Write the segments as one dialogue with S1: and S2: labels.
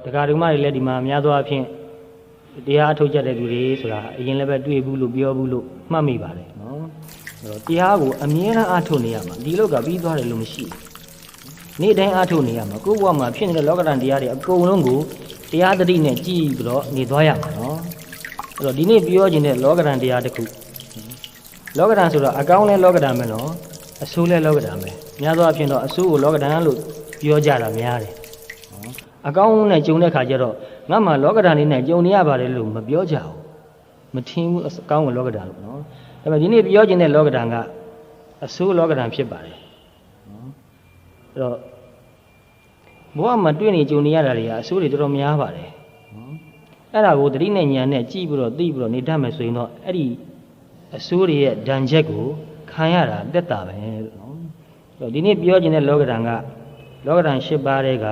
S1: တခါဒီမှလည်းဒီမှာများသောအားဖြင့်တရားအထုတ်ကြတဲ့လူတွေဆိုတာအရင်လည်းပဲတွေ့ဘူးလို့ပြောဘူးလို့မှတ်မိပါတယ်နော်အဲ့တော့တရားကိုအမြဲတမ်းအထုတ်နေရမှာဒီလောကပြီးသွားတယ်လို့မရှိဘူးနေ့တိုင်းအထုတ်နေရမှာကိုယ့်ဘဝမှာဖြစ်နေတဲ့လောကဓာတ်တရားတွေအကုန်လုံးကိုတရားသတိနဲ့ကြည့်ပြီးတော့နေသွားရမှာနော်အဲ့တော့ဒီနေ့ပြောခြင်းတဲ့လောကဓာတ်တရားတစ်ခုလောကဓာတ်ဆိုတော့အကောင်းလဲလောကဓာတ်ပဲနော်အဆိုးလဲလောကဓာတ်ပဲများသောအားဖြင့်တော့အဆိုးကိုလောကဓာတ်လို့ပြောကြတာများတယ်အကောင်းနဲ့ကြုံတဲ့ခါကျတော့ငါမှလောကဓာတ်လေးနဲ့ကြုံနေရပါတယ်လို့မပြောကြဘူးမထင်ဘူးအကောင်းကလောကဓာတ်လို့နော်ဒါပေမဲ့ဒီနေ့ပြောခြင်းတဲ့လောကဓာတ်ကအဆိုးလောကဓာတ်ဖြစ်ပါတယ်နော်အဲ့တော့ဘဝမှာတွေ့နေကြုံနေရတာတွေကအဆိုးတွေတော်တော်များပါတယ်နော်အဲ့ဒါကိုသတိနဲ့ဉာဏ်နဲ့ကြည့်ပြီးတော့သိပြီးတော့နေတတ်မယ်ဆိုရင်တော့အဲ့ဒီအဆိုးတွေရဲ့ဒဏ်ချက်ကိုခံရတာတက်တာပဲလို့နော်အဲ့တော့ဒီနေ့ပြောခြင်းတဲ့လောကဓာတ်ကလောကဓာတ်၈ပါးတဲ့က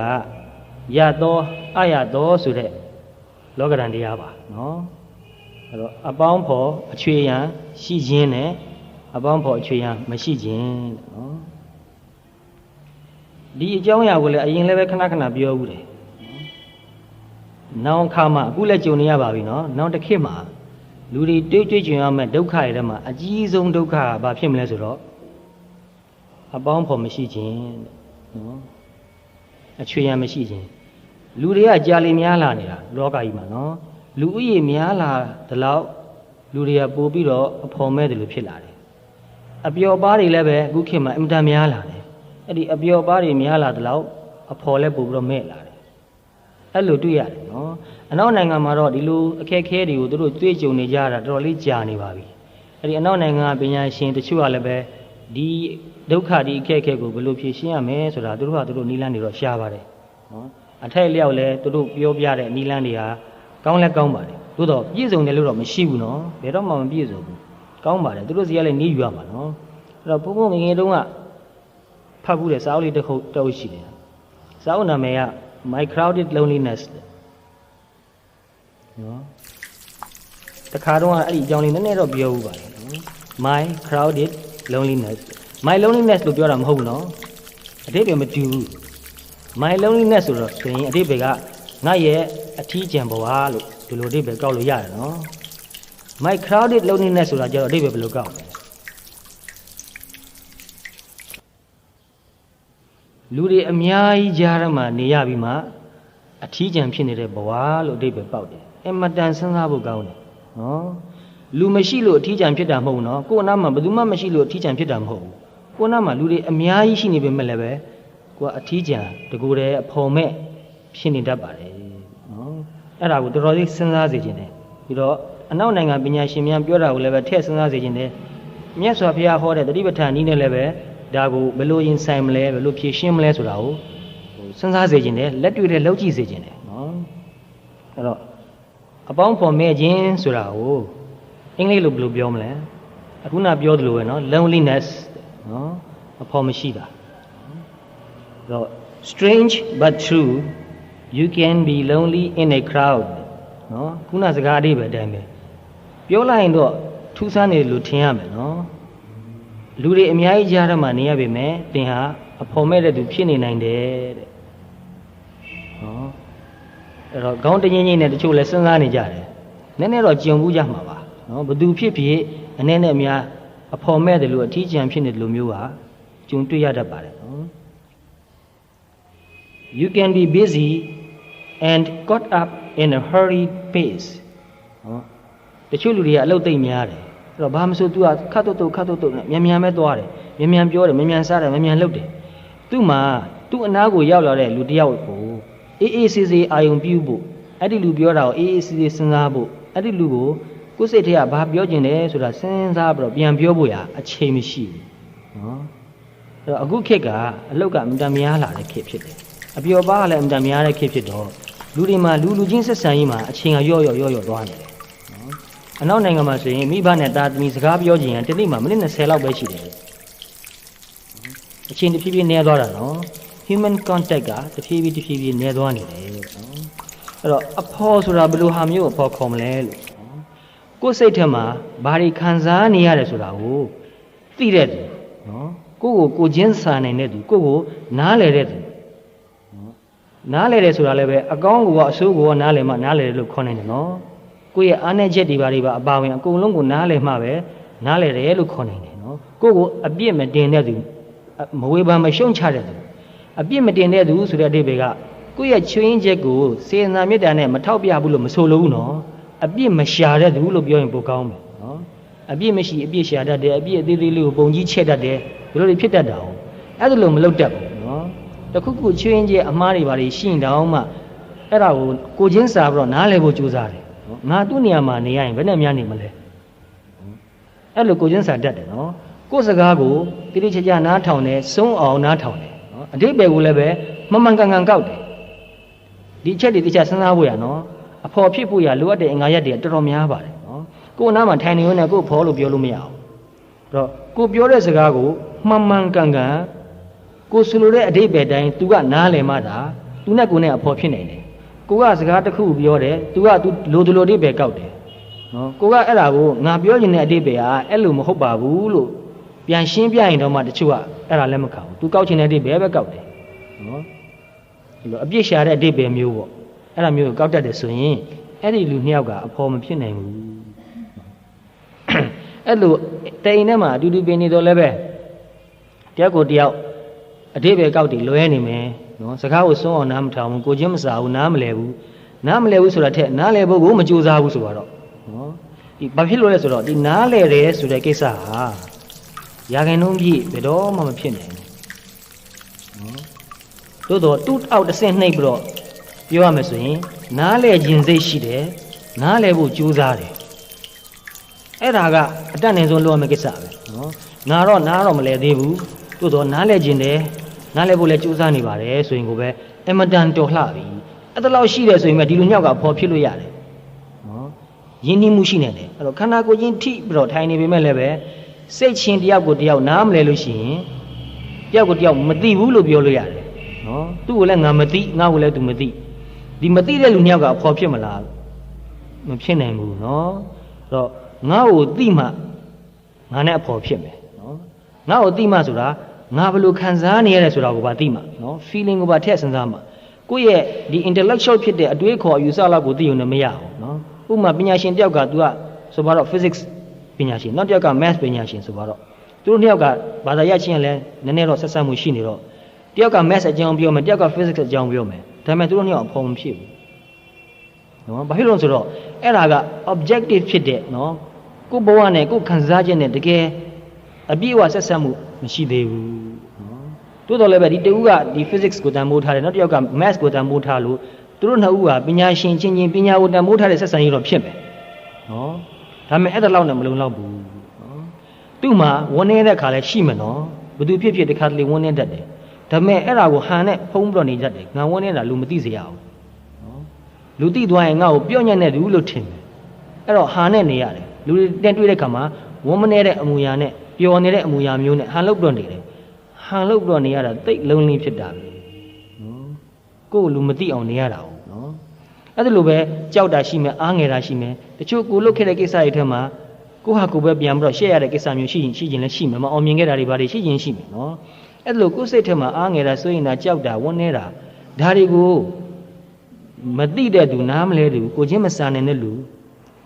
S1: ရသောအရသောဆိုတဲ့လောကဓာတ်တရားပါနော်အဲ့တော့အပေါင်းဖော်အချွေရန်ရှိခြင်းနဲ့အပေါင်းဖော်အချွေရန်မရှိခြင်းနော်ဒီအကြောင်းအရာကိုလည်းအရင်လည်းပဲခဏခဏပြောဘူးတယ်နောင်ခါမှာအခုလည်းကြုံနေရပါပြီနော်နောင်တစ်ခေတ်မှာလူတွေတွေးကြုံရမယ့်ဒုက္ခတွေထဲမှာအကြီးဆုံးဒုက္ခကဘာဖြစ်မလဲဆိုတော့အပေါင်းဖော်မရှိခြင်းနော်အချွေရန်မရှိခြင်းလူတွေကကြာလီများလာနေတာလောကကြီးမှာနော်လူဥယျာဉ်များလာတဲ့လောက်လူတွေကပို့ပြီးတော့အဖော်မဲ့တယ်လို့ဖြစ်လာတယ်အပျော်ပါးတွေလည်းပဲအခုခေတ်မှာအင်တာများလာတယ်အဲ့ဒီအပျော်ပါးတွေများလာတဲ့လောက်အဖော်လည်းပို့ပြီးတော့မဲ့လာတယ်အဲ့လိုတွေ့ရတယ်နော်အနောက်နိုင်ငံမှာတော့ဒီလိုအခက်အခဲတွေကိုသူတို့တွေ့ကြုံနေကြတာတော်တော်လေးကြာနေပါပြီအဲ့ဒီအနောက်နိုင်ငံကပညာရှင်တချို့ကလည်းပဲဒီဒုက္ခဒီအခက်အခဲကိုဘယ်လိုဖြေရှင်းရမလဲဆိုတာသူတို့ကသူတို့နီးလန်းနေတော့ရှားပါတယ်နော်အထက်လျောက်လဲသူတို့ပြောပြတဲ့နီးလန်းတွေဟာကောင်းလဲကောင်းပါတယ်သို့တော့ပြည့်စုံတယ်လို့တော့မရှိဘူးနော်ဘယ်တော့မှမပြည့်စုံဘူးကောင်းပါတယ်သူတို့စီကလည်းနီးယူရမှာနော်အဲ့တော့ဘုန်းဘုန်းငယ်တုန်းကဖတ်ဘူးတဲ့စာအုပ်လေးတစ်ခုရှိတယ်စာအုပ်နာမည်က My Crowded Loneliness နော်တခါတော့အဲ့ဒီအကြောင်းလေးနည်းနည်းတော့ပြောဦးပါတယ်နော် My Crowded Loneliness My Loneliness လို့ပြောတာမဟုတ်ဘူးနော်အတိတ်ပဲမတူဘူး My Loneliness ဆိုရင်အတိတ်ပဲကငါရဲ့အထီးကျန်ဘဝလို့ဒီလိုအတိတ်ပဲကောက်လို့ရတယ်နော် My Crowded Loneliness ဆိုတာကျတော့အတိတ်ပဲဘယ်လိုကောက်လဲလူတွေအများကြီးကြားရမှနေရပြီးမှအထီးကျန်ဖြစ်နေတဲ့ဘဝလို့အတိတ်ပဲပေါက်တယ်အမတန်စဉ်းစားဖို့ကောင်းတယ်နော်လူမရှိလို့အထီးကျန်ဖြစ်တာမဟုတ်ဘူးနော်ကိုယ်အနားမှာဘယ်သူမှမရှိလို့အထီးကျန်ဖြစ်တာမဟုတ်ဘူးကိုယ်အနားမှာလူတွေအများကြီးရှိနေပေမဲ့လည်းပဲကိုယ်အထီးကျန်တကူတည်းအဖော်မဲ့ဖြစ်နေတတ်ပါတယ်နော်အဲ့ဒါကိုတော်တော်လေးစဉ်းစားစေခြင်းတယ်ပြီးတော့အနောက်နိုင်ငံပညာရှင်များပြောတာကိုလည်းပဲထည့်စဉ်းစားစေခြင်းတယ်မြတ်စွာဘုရားဟောတဲ့တတိပဋ္ဌာန်နည်းနဲ့လည်းပဲဒါကိုဘယ်လိုရင်ဆိုင်မလဲဘယ်လိုဖြေရှင်းမလဲဆိုတာကိုစဉ်းစားစေခြင်းတယ်လက်တွေ့နဲ့လှုပ်ကြည့်စေခြင်းတယ်နော်အဲ့တော့အပေါင်းဖော်မဲ့ခြင်းဆိုတာကိုအင်္ဂလိပ်လိုဘယ်လိုပြောမလဲအခုနပြောသလိုပဲနော် loneliness နော်အဖော်မရှိတာတော့ strange but true you can be lonely in a crowd နော်ခုနစကားအဓိပ္ပာယ်အတိုင်းပဲပြောလိုက်ရင်တော့ထူးဆန်းတယ်လို့ထင်ရမယ်နော်လူတွေအများကြီးကြားထဲမှာနေရပေမဲ့သင်ဟာအဖော်မဲ့တဲ့သူဖြစ်နေနိုင်တယ်တဲ့နော်အဲ့တော့ခေါင်းတငင်းငင်းနဲ့တချို့လည်းစဉ်းစားနေကြတယ်နည်းနည်းတော့ကြုံဘူးကြမှာပါနော်ဘသူဖြစ်ဖြစ်အနည်းနဲ့အများအဖော်မဲ့တယ်လို့အထီးကျန်ဖြစ်နေတယ်လို့မျိုးဟာကြုံတွေ့ရတတ်ပါတယ်နော် You can be busy and caught up in a hurried pace နော်တချို့လူတွေကအလုပ်သိမ့်များတယ်အဲ့တော့ဘာမဆို तू ကခတ်တုတ်နဲ့မြန်ပဲသွားတယ်မြန်ပြောတယ်မြန်စားတယ်မြန်လှုပ်တယ်သူ့မှာသူ့အနားကိုရောက်လာတဲ့လူတယောက်ကိုအေးဆေးဆေးအာယုံပြုဖို့အဲ့ဒီလူပြောတာကိုအေးဆေးဆေးစဉ်းစားဖို့အဲ့ဒီလူကိုကိုယ်စိတ်ထဲကဘာပြောကျင်တယ်ဆိုတာစဉ်းစားပြီးတော့ပြန်ပြောဖို့ရအချိန်မရှိဘူးနော်အဲ့တော့အခုခေတ်ကအလုတ်ကအင်တာများလာတဲ့ခေတ်ဖြစ်တယ်အပျော်ပါကလည်းအင်တာများတဲ့ခေတ်ဖြစ်တော့လူတွေမှာလူချင်းဆက်ဆံရေးမှာအချိန်ကရော့သွားနေတယ်နော်အနောက်နိုင်ငံမှာဆိုရင်မိဘနဲ့တာသမီစကားပြောကြရင်တနေ့မှမိနစ်20လောက်ပဲရှိတယ်အချိန်တစ်ဖြည်းဖြည်းနည်းသွားတာနော် human contact ကတဖြည်းဖြည်းနည်းသွားနေတယ်နော်အဲ့တော့အဖော်ဆိုတာဘယ်လိုဟာမျိုးအဖော်ခေါ်မလဲလို့ကိုယ်စိတ်ထဲမှာဘာတွေခံစားနေရတယ်ဆိုတာကိုသိတဲ့သူနော်ကိုချင်းစာနိုင်တဲ့သူကိုနားလည်တဲ့သူနော် နားလေတယ်ဆိုတာလည်းပဲအကောင်းကအဆိုးကိုနားလေမှနားလေတယ်လို့ခေါ်နိုင်တယ်နော်ကိုယ့်ရဲ့အားနည်းချက်တွေပါအပါဝင်အကုန်လုံးကိုနားလေမှပဲနားလေတယ်လို့ခေါ်နိုင်တယ်နော်ကိုယ့်ကိုအပြစ်မတင်တဲ့သူမဝေဖန်မရှုံချတဲ့သူအပြစ်မတင်တဲ့သူဆိုတဲ့အဓိပ္ပာယ်ကကိုယ့်ရဲ့ချွင်းချက်ကိုစေနာမေတ္တာနဲ့မထောက်ပြဘူးလို့မဆိုလိုဘူးနော်အပြစ်မရှာတဲ့သူလို့ပြောရင်ပိုကောင်းမယ်နော်အပြစ်မရှိအပြစ်ရှာတတ်တယ်အပြစ်အသေးသေးလေးကိုပုံကြီးချက်တတ်တယ်ဒီလိုတွေဖြစ်တတ်တာ哦အဲ့ဒါလို့မလုပ်တတ်ဘူးနော်တခုခုချွင်းချက်အမှားတွေပါရှိရင်တောင်မှအဲ့ဒါကိုချင်းစာပြီးတော့နားလည်ဖို့ကြိုးစားတယ်နော်ငါသူ့နေရာမှာနေရရင်ဘယ်နဲ့များနေမလဲအဲ့လိုကိုချင်းစာတတ်တယ်နော်ကိုယ်စကားကိုတိတိကျကျနားထောင်တယ်စုံအောင်နားထောင်တယ်နော်အဓိပ္ပာယ်ကိုလည်းပဲမမှန်ကန်ကန်ကောက်တယ်ဒီချက်တွေတခြားစဉ်းစားဖို့ရနော်အဖော်ဖြစ်ဖို့ရလိုအပ်တဲ့အင်္ဂါရပ်တွေတော်တော်များပါတယ်နော်ကိုယ်နားမှာထိုင်နေရုံနဲ့ကိုယ်ဖော်လို့ပြောလို့မရအောင်အဲ့တော့ကိုပြောတဲ့စကားကိုမှန်မှန်ကန်ကန်ကိုဆိုလိုတဲ့အဓိပ္ပာယ်တိုင်း तू ကနားလည်မှသာ तू နဲ့ကိုယ်နဲ့အဖော်ဖြစ်နိုင်တယ်ကိုကစကားတစ်ခုပြောတယ် तू က तू လိုအဓိပ္ပာယ်ကောက်တယ်နော်ကိုကအဲ့ဒါကိုငါပြောချင်တဲ့အဓိပ္ပာယ်ကအဲ့လိုမဟုတ်ပါဘူးလို့ပြန်ရှင်းပြရင်တော့မှတချို့ကအဲ့ဒါလည်းမခံဘူး तू ကောက်ချင်တဲ့အဓိပ္ပာယ်ပဲကောက်တယ်နော်ဒီလိုအပြစ်ရှာတဲ့အဓိပ္ပာယ်မျိုးပေါ့အဲ့ဒါမျိုးကိုကောက်တတ်တယ်ဆိုရင်အဲ့ဒီလူနှစ်ယောက်ကအဖော်မဖြစ်နိုင်ဘူးအဲ့လိုတိမ်ထဲမှာအတူတူပင်နေတော့လည်းပဲတယောက်ကိုတယောက်အဓိပ္ပာယ်ကောက်တည်လွဲနေမယ်နော်စကားကိုစွန့်အောင်နားမထောင်ဘူးကိုချင်းမစားဘူးနားမလဲဘူးဆိုတာထက်နားလဲဖို့ကိုမကြိုးစားဘူးဆိုတော့နော်ဒီဘာဖြစ်လို့လဲဆိုတော့ဒီနားလဲတယ်ဆိုတဲ့ကိစ္စဟာရာခိုင်နှုန်းပြည့်ဘယ်တော့မှမဖြစ်နိုင်ဘူးနော်သို့တော့တူအောက်တစ်ဆင့်နှိပ်ပြီးတော့ပြောရမယ်ဆိုရင်နားလဲခြင်းစိတ်ရှိတယ်နားလဲဖို့ကြိုးစားတယ်အဲ့ဒါကအတတ်နိုင်ဆုံးလုပ်ရမယ့်ကိစ္စပဲနော်နားတော့မလဲသေးဘူးသို့တော့နားလဲခြင်းတယ်နားလဲဖို့လဲကြိုးစားနေပါတယ်ဆိုရင်ကိုပဲအမတန်တော်လှပြီအဲ့ဒါလောက်ရှိတယ်ဆိုရင်ပဲဒီလူညောက်ကဖော်ဖြစ်လို့ရတယ်နော်ယဉ်နှီးမှုရှိနေတယ်အဲ့တော့ခန္ဓာကိုယ်ချင်းထိပြီးတော့ထိုင်နေပေမဲ့လည်းပဲစိတ်ချင်းတယောက်ကိုတယောက်နားမလဲလို့ရှိရင်တယောက်ကိုတယောက်မသိဘူးလို့ပြောလို့ရတယ်နော်သူ့ကိုလည်းငါမသိငါ့ကိုလည်း तू မသိဒီမသိတဲ့လူညောက်ကဖော်ဖြစ်မလားမဖြစ်နိုင်ဘူးနော်အဲ့တော့ငါ့ကိုသိမှငါနဲ့အဖော်ဖြစ်မယ်နော်ငါ့ကိုသိမှဆိုတာငါဘယ်လိုခံစားနေရတယ်ဆိုတာကိုပါသိမှနော် feeling ကိုပါထည့်စဉ်းစားမှကိုယ့်ရဲ့ဒီ intellectual ဖြစ်တဲ့အတွေးခေါ်အယူဆလောက်ကိုသိုံနဲ့မရဘူးနော်ဥပမာပညာရှင်တယောက်က तू ကဆိုပါတော့ physics ပညာရှင်နောက်တစ်ယောက်က math ပညာရှင်ဆိုပါတော့သူတို့နှစ်ယောက်ကဘာသာရပ်ချင်းလည်းနည်းနည်းတော့ဆက်ဆက်မှုရှိနေတော့တယောက်က math အကြောင်းပြောမယ်တယောက်က physics အကြောင်းပြောမယ်ဒါပေမဲ့သူတို့နှစ်ယောက်အဖော်မဖြစ်ဘူးနော်ဘာဖြစ်လို့ဆိုတော့အဲ့ဒါက objective ဖြစ်တဲ့နော်ကိုယ်ဘဝနဲ့ကိုယ်ခံစားချက်နဲ့တကယ်အပြည့်အဝဆက်ဆက်မှုမရှိသေးဘူးနော်တိုးတော်လည်းပဲဒီတဦးကဒီ physics ကိုတန်ဖိုးထားတယ်နောက်တစ်ယောက်က math ကိုတန်ဖိုးထားလို့သူတို့နှစ်ဦးကပညာရှင်ချင်းပညာကိုတန်ဖိုးထားတဲ့ဆက်ဆံရေးတော့ဖြစ်မယ်နော်ဒါပေမဲ့အဲ့ဒါလောက်နဲ့မလုံလောက်ဘူးနော်သူ့မှာဝန်နေတဲ့ခါလည်းရှိမယ်နော်ဘယ်သူဖြစ်ဖြစ်တခါတလေဝန်နေတတ်တယ်ဒါပေမဲ့အဲ့ဒါကိုဟန်နဲ့ဖုံးပြီးတော့နေတတ်တယ်ငါဝန်နေတာလူမသိစေရအောင်နော်လူသိသွားရင်ငါ့ကိုပြော့ညံ့တဲ့လူလို့ထင်တယ်အဲ့တော့ဟာနဲ့နေရတယ်လူတွေတက်တွေ့တဲ့ခါမှာဝန်မနေတဲ့အမူအရာနဲ့ပျော်နေတဲ့အမူအရာမျိုးနဲ့ဟန်လုပ်ပြီးတော့နေတယ်ဟန်လုပ်ပြီးတော့နေရတာတိတ်လုံးလင်းဖြစ်တာပဲနော်ကိုယ်လူမသိအောင်နေရတာ哦နော်အဲ့ဒါလိုပဲကြောက်တာရှိမယ်အားငယ်တာရှိမယ်တချို့ကိုလုတ်ခဲ့တဲ့ကိစ္စတွေထဲမှာကိုဟာကိုပဲပြန်ပြီးတော့ရှေ့ရတဲ့ကိစ္စမျိုးရှိရင်လည်းရှိမယ်မအောင်မြင်ခဲ့တာတွေဘာတွေရှိရင်ရှိမယ်နော်အဲ့ဒါလိုကိုယ်စိတ်ထဲမှာအားငယ်တာစိုးရင်တာကြောက်တာဝန်းနေတာဒါတွေကိုမသိတဲ့သူနားမလဲသူကိုချင်းမစာနိုင်တဲ့လူ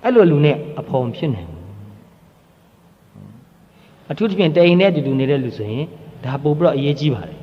S1: အဲ့လိုလူနဲ့အဖော်ဖြစ်နိုင်ဘူးအထူးသဖြင့်တအိမ်နဲ့တူတူနေတဲ့လူဆိုရင်ဒါပို့ပြီးတော့အရေးကြီးပါတယ်